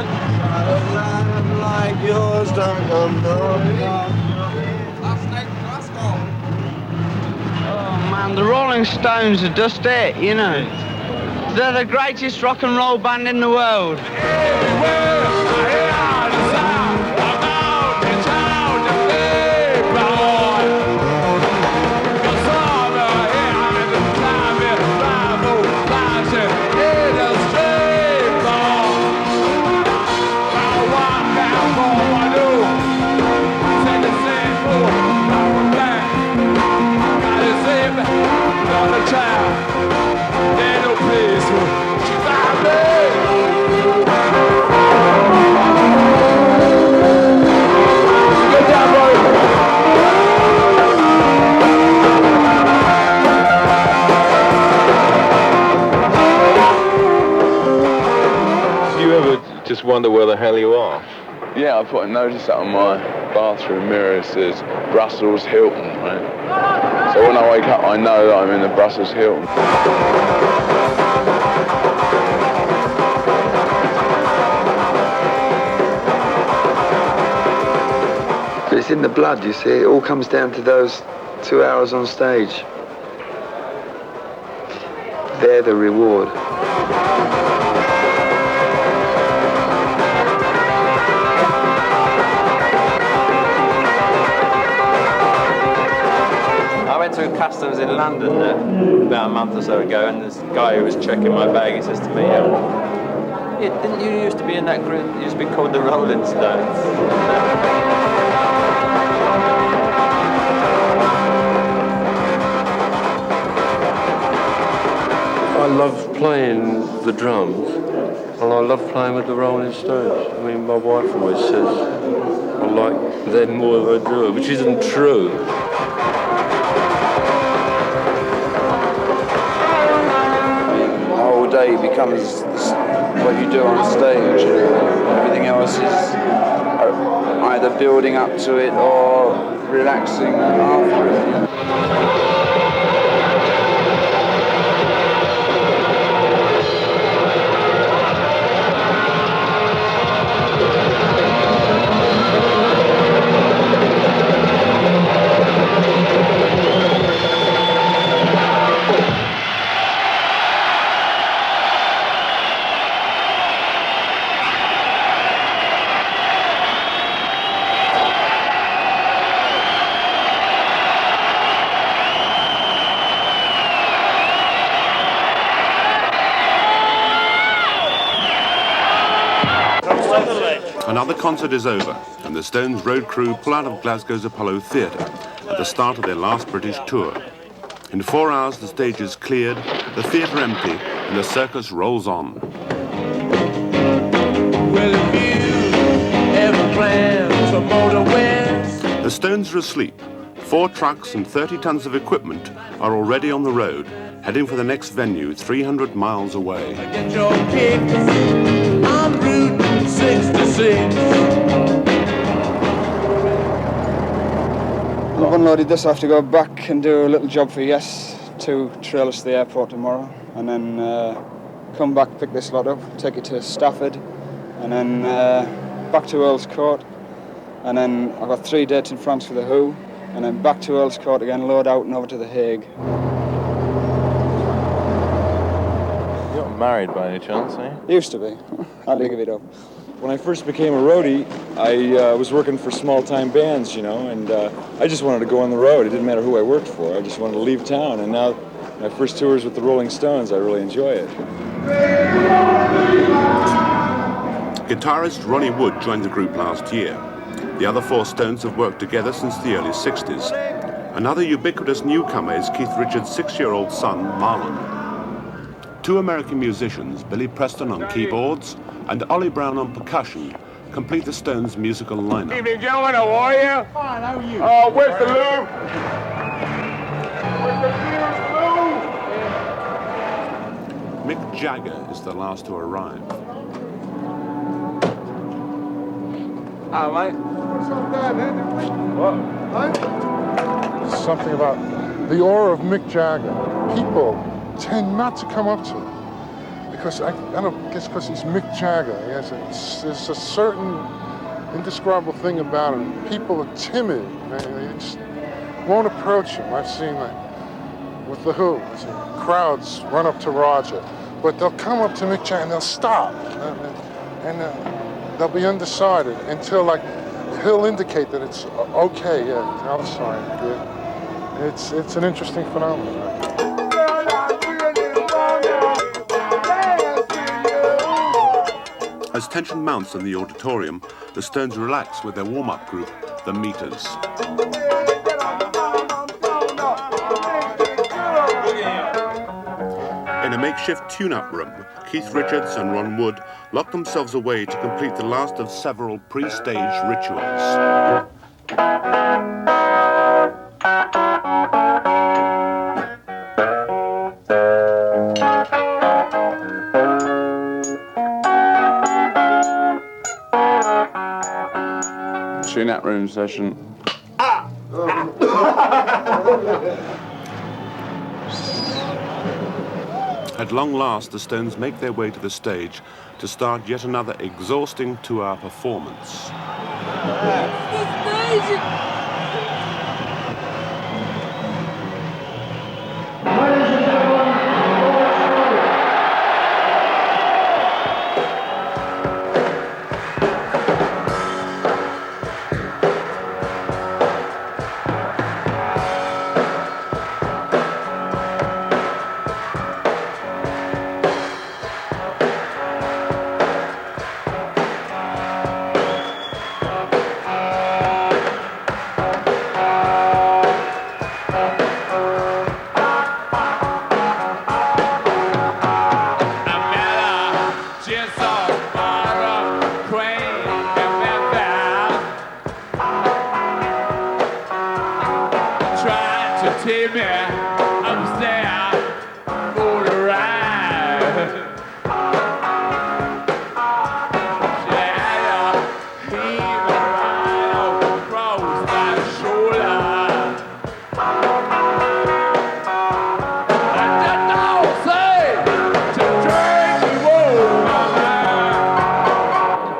on. Like yours don't come Oh man, the Rolling Stones are just it, you know. They're the greatest rock and roll band in the world. Just wonder where the hell you are. Yeah, I put a notice out on my bathroom mirror. It says Brussels Hilton, right? So when I wake up, I know that I'm in the Brussels Hilton. But it's in the blood, you see. It all comes down to those 2 hours on stage. They're the reward. I went to customs in London about a month or so ago, and this guy who was checking my bag, he says to me, didn't you used to be in that group? You used to be called the Rolling Stones. I love playing the drums, and I love playing with the Rolling Stones. I mean, my wife always says I like them more than I do, which isn't true. The whole day becomes what you do on stage. Everything else is either building up to it or relaxing after it. Another concert is over, and the Stones road crew pull out of Glasgow's Apollo Theatre at the start of their last British tour. In 4 hours, the stage is cleared, the theatre empty, and the circus rolls on. Well, if you ever plan to motor west. The Stones are asleep. 4 trucks and 30 tons of equipment are already on the road, heading for the next venue 300 miles away. Get your kicks on Route 66. I've unloaded this. I have to go back and do a little job for Yes to trail us to the airport tomorrow, and then come back, pick this lot up, take it to Stafford, and then back to Earl's Court, and then I've got 3 dates in France for the Who, and then back to Earl's Court again, load out and over to The Hague. You're not married by any chance, eh? Used to be. I had to give it up. When I first became a roadie, I was working for small-time bands, you know, and I just wanted to go on the road. It didn't matter who I worked for. I just wanted to leave town, and now my first tours with the Rolling Stones, I really enjoy it. Guitarist Ronnie Wood joined the group last year. The other 4 Stones have worked together since the early 60s. Another ubiquitous newcomer is Keith Richards' 6-year-old son, Marlon. 2 American musicians, Billy Preston on keyboards and Ollie Brown on percussion, complete the Stones' musical lineup. Evening, gentlemen, how are you? Fine, how are you? Oh, where's the loo? Where's the beer's loo? Mick Jagger is the last to arrive. Ah, mate. What's up there, man? What? Hey? Something about the aura of Mick Jagger. People tend not to come up to him because I don't guess because he's Mick Jagger. There's a certain indescribable thing about him. People are timid. They just won't approach him. I've seen like with the Who, crowds run up to Roger, but they'll come up to Mick Jagger and they'll stop, and they'll be undecided until like he'll indicate that it's okay. Yeah, I'm sorry. Yeah, it's an interesting phenomenon. As tension mounts in the auditorium, the Stones relax with their warm-up group, the Meters. In a makeshift tune-up room, Keith Richards and Ron Wood lock themselves away to complete the last of several pre-stage rituals. Tune-up room session. At long last, the Stones make their way to the stage to start yet another exhausting 2-hour performance.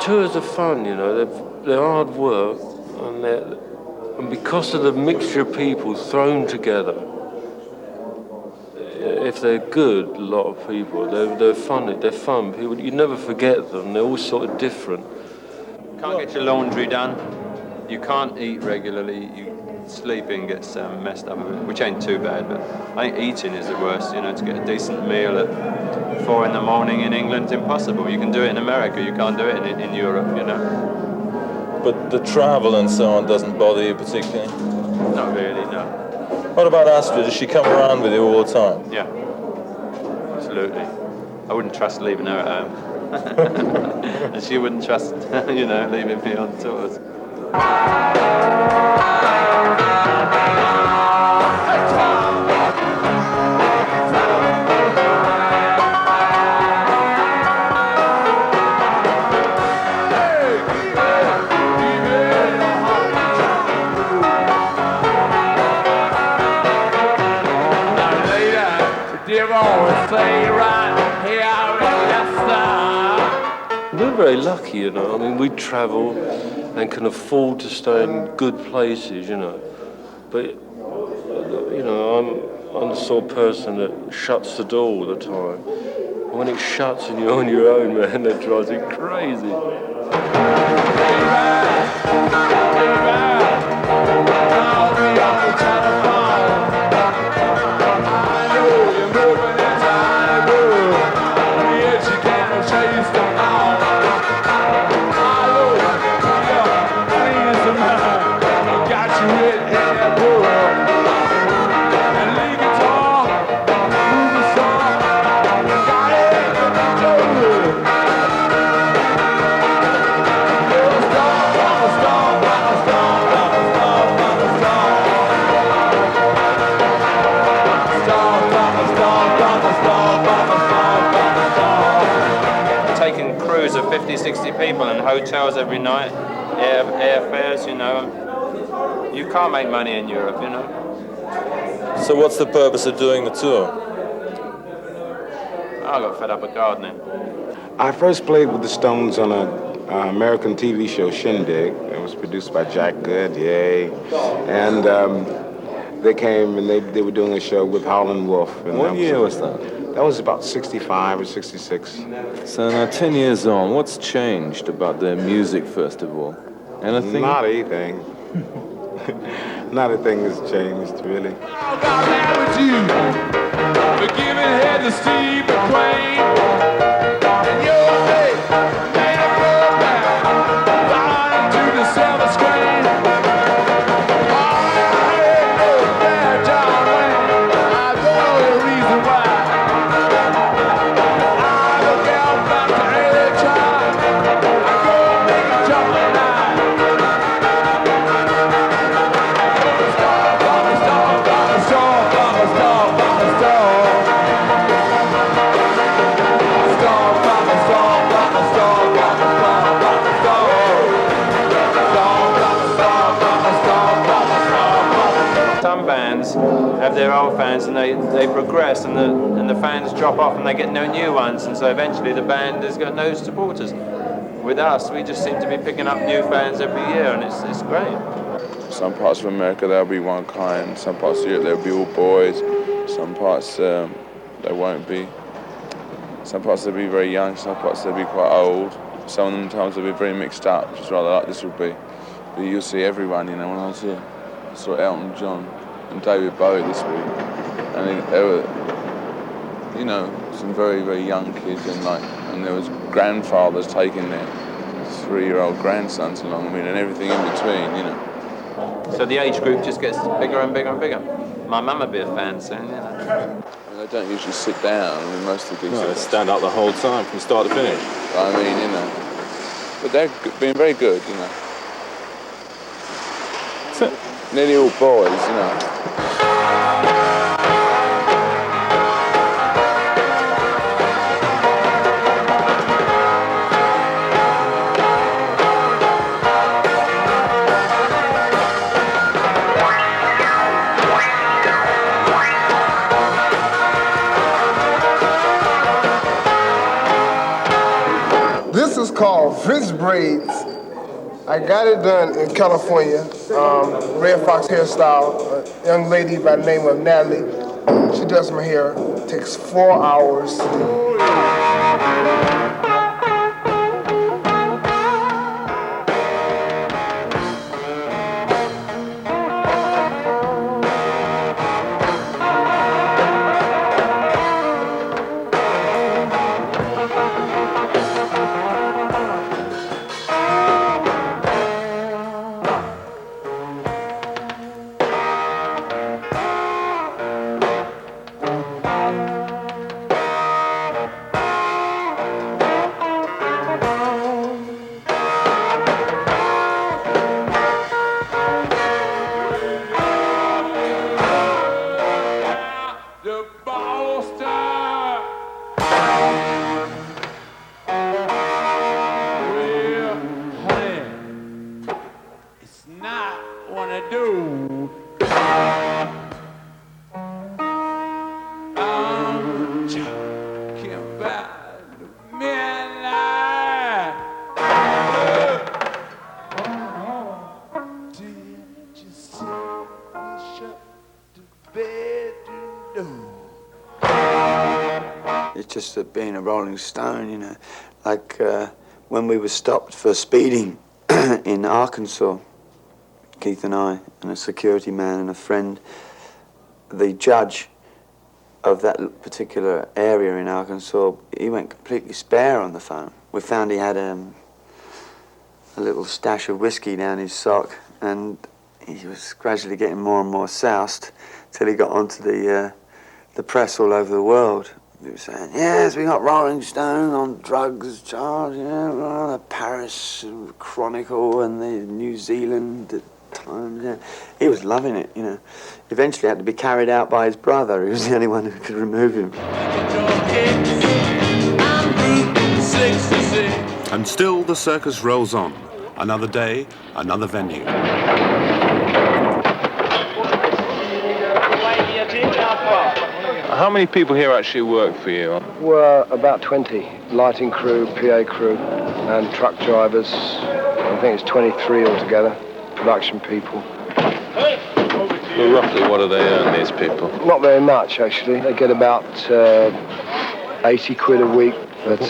Tours are fun, you know, they're hard work, and because of the mixture of people thrown together, if they're good, a lot of people, they're fun. People, you never forget them, they're all sort of different. Can't get your laundry done, you can't eat regularly, sleeping gets messed up a bit, which ain't too bad, but I think eating is the worst, you know, to get a decent meal at 4 in the morning in England's impossible. You can do it in America, you can't do it in Europe, you know. But the travel and so on doesn't bother you particularly? Not really, no. What about Astrid? Does she come around with you all the time? Yeah, absolutely. I wouldn't trust leaving her at home. And she wouldn't trust, you know, leaving me on tours. We're very lucky, you know. I mean, we travel and can afford to stay in good places, you know. But, you know, I'm the sort of person that shuts the door all the time. And when it shuts and you're on your own, man, that drives me crazy. Taking crews of 50, 60 people and hotels every night, airfares, you know. You can't make money in Europe, you know. So what's the purpose of doing the tour? I got fed up with gardening. I first played with the Stones on an American TV show, Shindig. It was produced by Jack Good, yay. And they came and they were doing a show with Howlin' Wolf. And What year was that? That was about 65 or 66. So now 10 years on, what's changed about their music, first of all? Anything? Not anything. Not a thing has changed, really. Some bands have their old fans and they progress and the fans drop off and they get no new ones, and so eventually the band has got no supporters. With us, we just seem to be picking up new fans every year, and it's great. Some parts of America there'll be one kind, some parts of Europe there'll be all boys, some parts there won't be. Some parts they'll be very young, some parts they'll be quite old. Some of them times they'll be very mixed up, just rather like this would be. But you'll see everyone, you know, when I was here. I saw Elton John and David Bowie this week, and they were, you know, some very, very young kids, and there was grandfathers taking their 3-year-old grandsons along, I mean, and everything in between, you know. So the age group just gets bigger and bigger and bigger. My mum would be a fan soon, you know. I mean, they don't usually sit down, I mean, most of the gigs. No, they stand up the whole time from start to finish. I mean, you know, but they're being very good, you know. Nearly all boys, you know. This is called French braids. I got it done in California, Red Fox hairstyle. A young lady by the name of Natalie. She does my hair. It takes 4 hours to do. It's just that being a Rolling Stone, you know, like when we were stopped for speeding in Arkansas, Keith and I, and a security man and a friend, the judge of that particular area in Arkansas, he went completely spare on the phone. We found he had a little stash of whiskey down his sock, and he was gradually getting more and more soused till he got onto the press all over the world. He was saying, yes, we got Rolling Stone on drugs charge, you know, the Paris Chronicle and the New Zealand Times. Yeah. He was loving it, you know. Eventually had to be carried out by his brother, who was the only one who could remove him. And still the circus rolls on. Another day, another venue. I How many people here actually work for you? We're about 20. Lighting crew, PA crew, and truck drivers. I think it's 23 altogether. Production people. Well, roughly what do they earn, these people? Not very much, actually. They get about 80 quid a week, but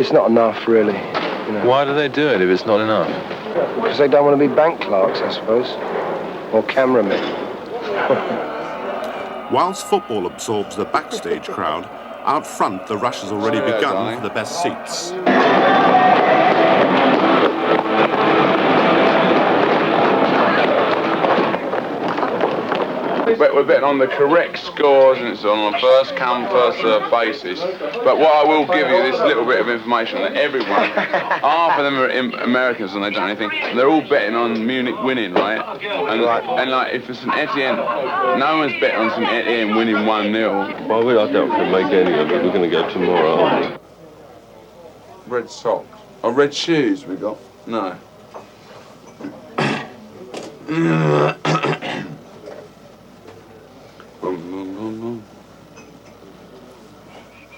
it's not enough, really. You know. Why do they do it if it's not enough? Because they don't want to be bank clerks, I suppose, or cameramen. Whilst football absorbs the backstage crowd, out front the rush has already begun for the best seats. We're betting on the correct scores, and it's on a first come, first served basis. But what I will give you this little bit of information that everyone, half of them are Americans and they don't know anything. They're all betting on Munich winning, right? And like if it's St Etienne, no one's betting on St Etienne winning 1-0. Well, I doubt we can make any of it. We're going to go tomorrow, aren't we? Red socks. Oh, red shoes we got? No.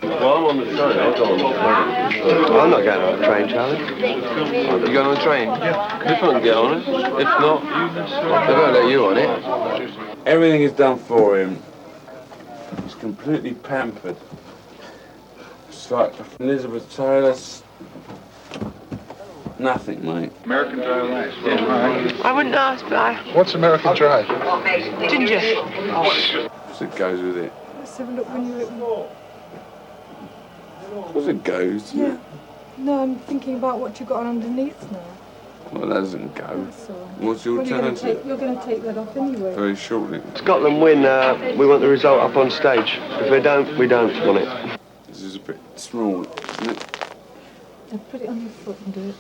Well, I'm on the train. I'll go on the train. I'm not going on a train, Charlie. You going on a train? Yeah. If I can get on it. If not, they're going to let you on it. Everything is done for him. He's completely pampered. It's like Elizabeth Taylor's. Nothing, mate. American Dry Ice. Yeah. I wouldn't ask, but I... What's American Dry? Ginger. So it goes with it. Let's have a look when you... Of course it goes. Yeah. No, I'm thinking about what you've got on underneath now. Well, that doesn't go. That's all right. What's your alternative? You're going to take that off anyway. Very shortly. Scotland win, we want the result up on stage. If they don't, we don't want it. This is a bit small, isn't it? Yeah, put it on your foot and do it.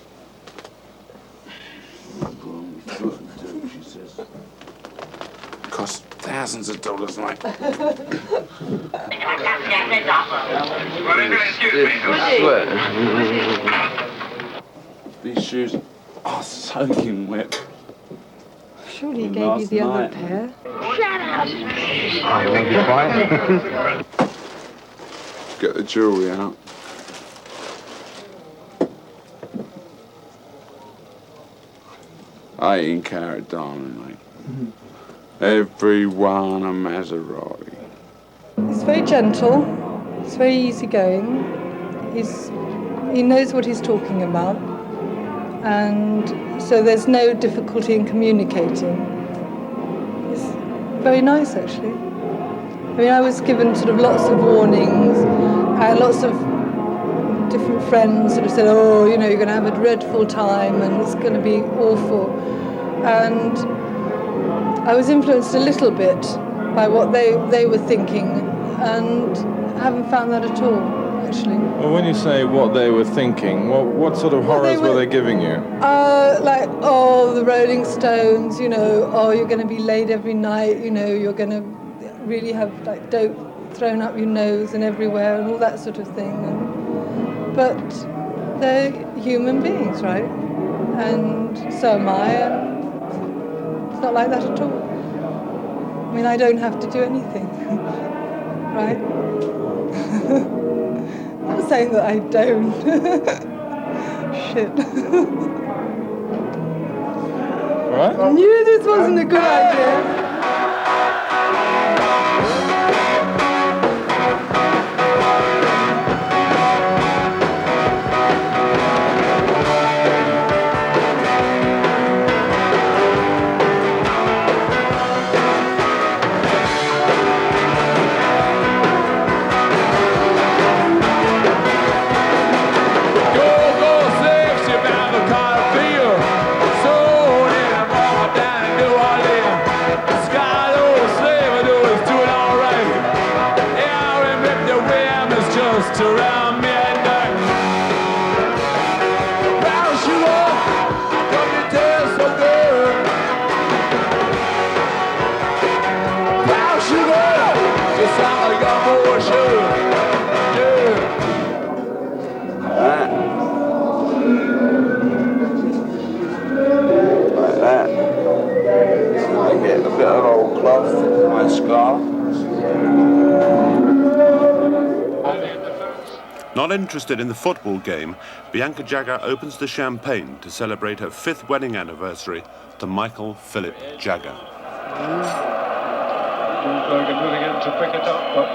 She says. Costs thousands of dollars, mate. These shoes are soaking wet. Surely he gave you the other pair. Shut up! I won't be quiet. Get the jewellery out. $18-carat diamond, mate. Everyone a Maserati. He's very gentle. He's very easygoing. He knows what he's talking about, and so there's no difficulty in communicating. He's very nice, actually. I mean, I was given sort of lots of warnings, and lots of different friends sort of said, oh, you know, you're going to have a dreadful time and it's going to be awful. And I was influenced a little bit by what they were thinking, and I haven't found that at all, actually. Well, when you say what they were thinking, what sort of horrors were they giving you? Like, oh, the Rolling Stones, you know, oh, you're going to be late every night, you know, you're going to really have like dope thrown up your nose and everywhere and all that sort of thing. But they're human beings, right? And so am I, and it's not like that at all. I mean, I don't have to do anything, right? I'm not saying that I don't. Shit. Right? I knew this wasn't a good idea. Around midnight, round you up, from your tail so good. Round you up, just like a young boy should. Like that. I get a bit of old cloth, my scarf. Not interested in the football game, Bianca Jagger opens the champagne to celebrate her 5th wedding anniversary to Michael Philip Jagger. Wolfgang moving in to pick it up, but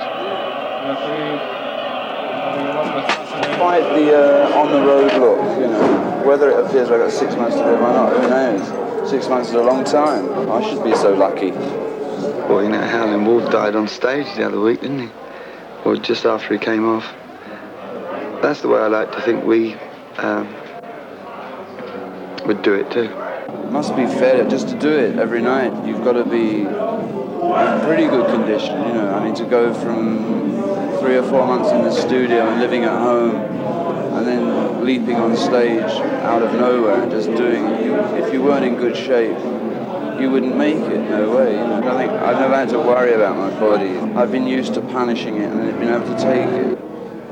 Quite the on-the-road look, you know. Whether it appears I've got 6 months to live or not, who knows? 6 months is a long time. I should be so lucky. Well, you know, Howlin' Wolf died on stage the other week, didn't he? Or just after he came off. That's the way I like to think we would do it too. It must be fair just to do it every night. You've got to be in pretty good condition, you know. I mean, to go from 3 or 4 months in the studio and living at home and then leaping on stage out of nowhere and just doing it. If you weren't in good shape, you wouldn't make it, no way. You know, I've never had to worry about my body. I've been used to punishing it and been able to take it.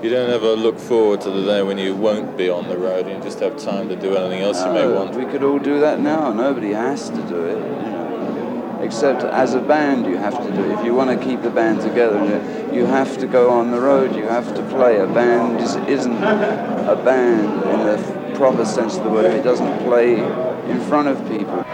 You don't ever look forward to the day when you won't be on the road and you just have time to do anything else you may want. We could all do that now. Nobody has to do it, you know. Except as a band you have to do it. If you want to keep the band together, you have to go on the road, you have to play. A band isn't a band in the proper sense of the word if it doesn't play in front of people.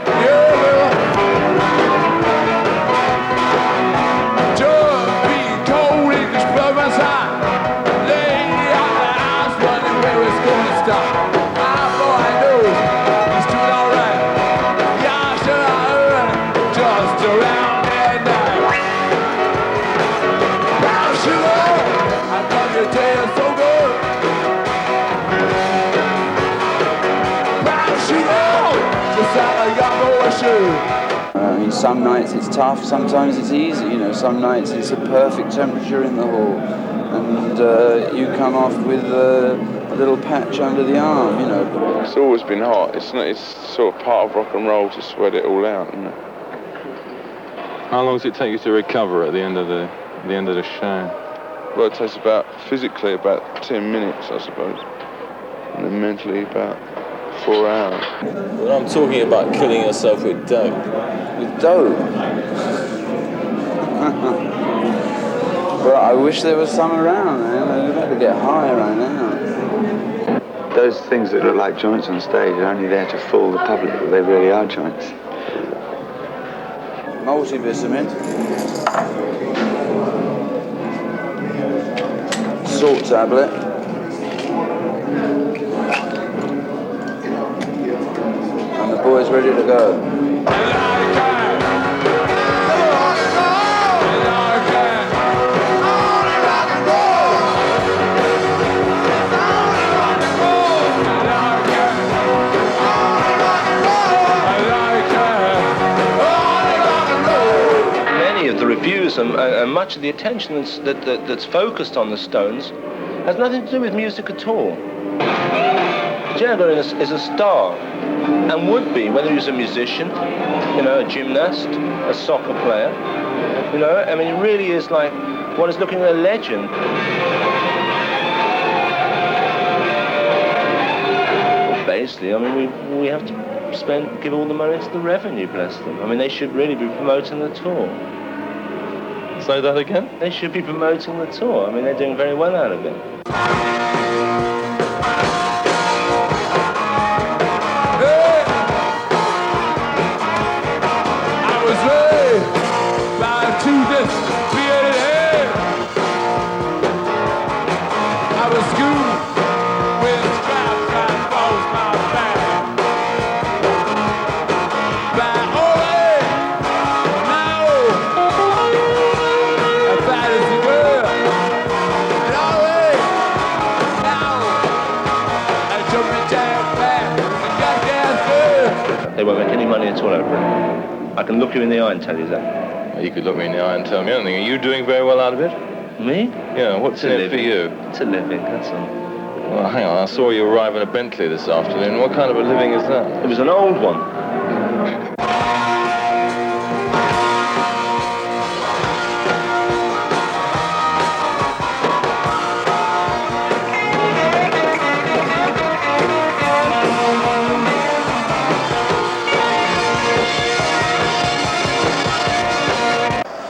I mean, some nights it's tough, sometimes it's easy, you know, some nights it's a perfect temperature in the hall and you come off with a little patch under the arm, you know. It's always been hot. It's sort of part of rock and roll to sweat it all out, you know. How long does it take you to recover at the end of the show? Well, it takes physically about 10 minutes, I suppose, and then mentally about 4 hours. Well, I'm talking about killing yourself with dope. With dope? Well, I wish there was some around, man. You'd have to get high right now. Those things that look like joints on stage are only there to fool the public, but they really are joints. Multivitamin. Salt tablet. And the boy's ready to go. Reviews and much of the attention that's focused on the Stones has nothing to do with music at all. Jagger is a star and would be, whether he's a musician, you know, a gymnast, a soccer player, you know, I mean, he really is like one is looking at a legend. Well, basically, I mean, we have to give all the money to the revenue, bless them. I mean, they should really be promoting the tour. Say that again? They should be promoting the tour. I mean, they're doing very well out of it. I was raised by two disappeared heads. I was schooled with straps that across my back. By only now, as bad as a girl. And always now, I jump in jack back and got gas girl. They won't make any money at all over it. I can look you in the eye and tell you that. You could look me in the eye and tell me anything. Are you doing very well out of it? Me? Yeah, what's in it for you? It's a living, that's all. Well, hang on, I saw you arrive in a Bentley this afternoon. What kind of a living is that? It was an old one.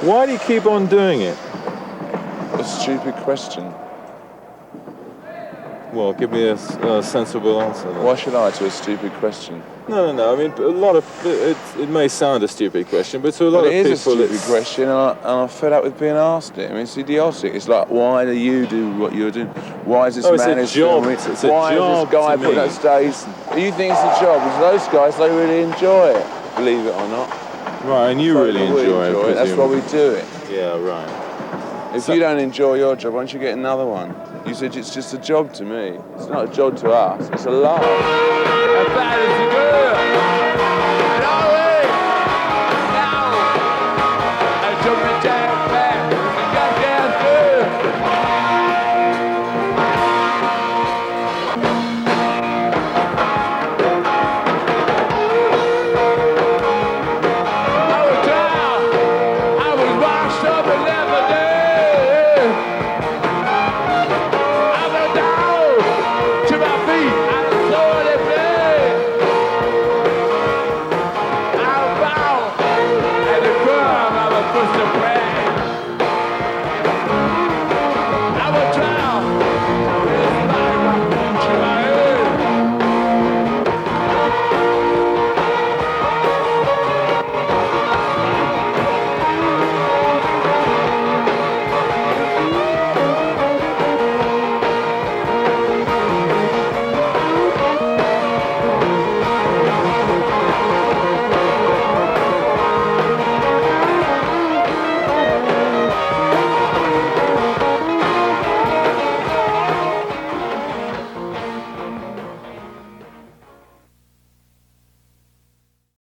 Why do you keep on doing it? A stupid question. Well, give me a sensible answer. Then. Why should I to a stupid question? No. I mean, a lot of it may sound a stupid question, but to a lot of it people, is a stupid question, and I'm fed up with being asked it. I mean, it's idiotic. It's like, why do you do what you're doing? Why is this man it's a job. filming? It's a why job is this guy to putting me. up stage? You think it's a job? Because those guys, they really enjoy it, believe it or not. Right, and you really enjoy it. That's why we do it. Yeah, right. If you don't enjoy your job, why don't you get another one? You said it's just a job to me. It's not a job to us. It's a laugh. As bad as you do.